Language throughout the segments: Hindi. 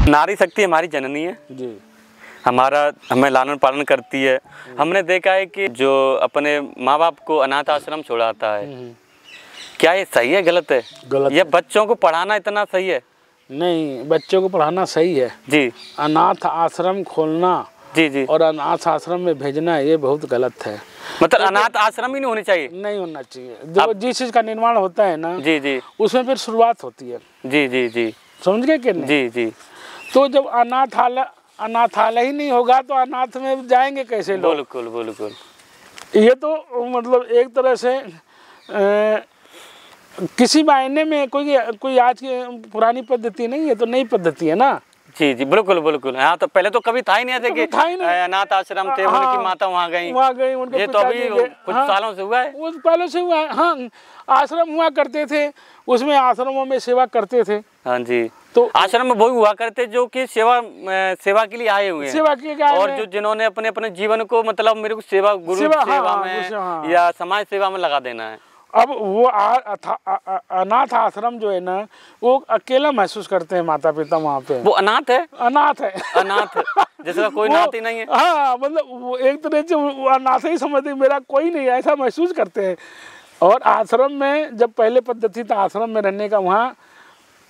नारी शक्ति हमारी जननी है जी, हमें लालन पालन करती है। हमने देखा है कि जो अपने माँ बाप को अनाथ आश्रम छोड़ाता है, क्या ये सही है गलत है? गलत ये बच्चों को पढ़ाना इतना सही है? नहीं, बच्चों को पढ़ाना सही है जी। अनाथ आश्रम खोलना जी जी और अनाथ आश्रम में भेजना ये बहुत गलत है। मतलब अनाथ आश्रम ही नहीं होनी चाहिए? नहीं होना चाहिए। जो जिस चीज का निर्माण होता है ना जी जी उसमें फिर शुरुआत होती है। जी जी जी समझ गए कि नहीं? जी जी। तो जब अनाथालय ही नहीं होगा तो अनाथ में जाएंगे कैसे लोग? बिल्कुल बिल्कुल। ये तो मतलब एक तरह से किसी मायने में कोई आज की पुरानी पद्धति नहीं है, तो नई पद्धति है ना। जी जी बिल्कुल बिल्कुल। हाँ, तो पहले तो कभी था ही नहीं ऐसे कि अनाथ आश्रम थे, उनकी माता वहाँ गई, उनके ये तो अभी कुछ सालों से हुआ है। वो पहले से हुआ है। हाँ, आश्रम हुआ करते थे, उसमें आश्रमों में सेवा करते थे। हाँ जी। तो आश्रम में वही हुआ करते जो कि सेवा के लिए आए हुए हैं, सेवा के लिए, और जो जिन्होंने अपने अपने जीवन को मतलब मेरे को गुरु सेवा में या समाज सेवा में लगा देना है। अब वो अनाथ आश्रम जो है ना, वो अकेला महसूस करते हैं माता पिता वहाँ पे। वो अनाथ है, अनाथ है, अनाथ जैसे कोई नाथ ही नहीं है। हाँ, मतलब वो एक तरह से वो अनाथ ही समझते, मेरा कोई नहीं, ऐसा महसूस करते हैं। और आश्रम में जब पहले पद्धति था आश्रम में रहने का, वहाँ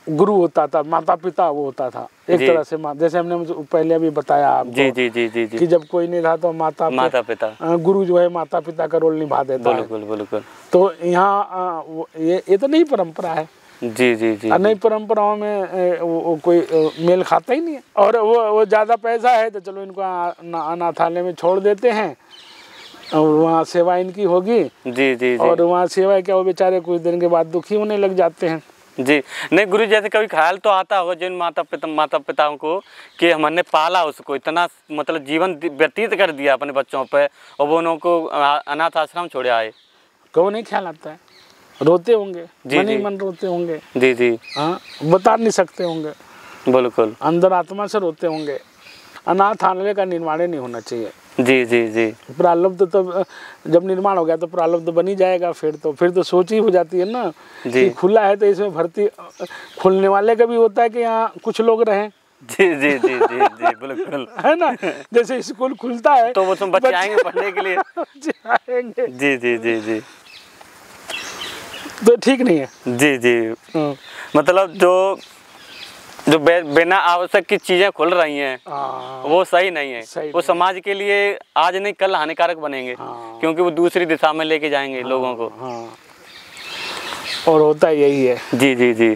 गुरु होता था, माता पिता वो होता था एक तरह से। जैसे हमने पहले अभी बताया आपको जी जी जी जी जी कि जब कोई नहीं था तो माता पिता गुरु जो है माता पिता का रोल निभा देता है। बिल्कुल बिल्कुल। तो यहाँ ये तो नई परंपरा है। जी जी जी। नई परंपराओं में वो कोई मेल खाता ही नहीं है। और वो ज़्यादा पैसा है तो चलो इनको अनाथालय में छोड़ देते हैं और वहाँ सेवा इनकी होगी। जी जी। और वहाँ सेवा क्या, वो बेचारे कुछ दिन के बाद दुखी होने लग जाते हैं। जी नहीं गुरु, जैसे कभी ख्याल तो आता होगा जिन माता पिताओं को कि हमने पाला उसको, इतना मतलब जीवन व्यतीत कर दिया अपने बच्चों पे, और वो उनको अनाथ आश्रम छोड़े आए। कौन नहीं ख्याल आता है? रोते होंगे, मन ही मन रोते होंगे। जी जी। हाँ, बता नहीं सकते होंगे, बिल्कुल अंदर आत्मा से रोते होंगे। अनाथालय का निर्माण नहीं होना चाहिए। जी जी जी। प्रारब्ध तो जब निर्माण हो गया तो प्रारब्ध बन ही जाएगा। फिर तो सोच ही हो जाती है ना कि खुला है तो इसमें भर्ती, खुलने वाले का भी होता है कि यहाँ कुछ लोग रहें। जी जी जी जी जी बिल्कुल, है ना। जैसे स्कूल खुलता है तो वो तुम बच्चे आएंगे पढ़ने के लिए, आएंगे। जी जी जी जी। तो ठीक नहीं है। जी जी। मतलब जो बिना आवश्यक की चीजें खुल रही हैं वो सही नहीं है। वो समाज के लिए आज नहीं कल हानिकारक बनेंगे, क्योंकि वो दूसरी दिशा में लेके जाएंगे लोगों को। और होता यही है। जी जी जी।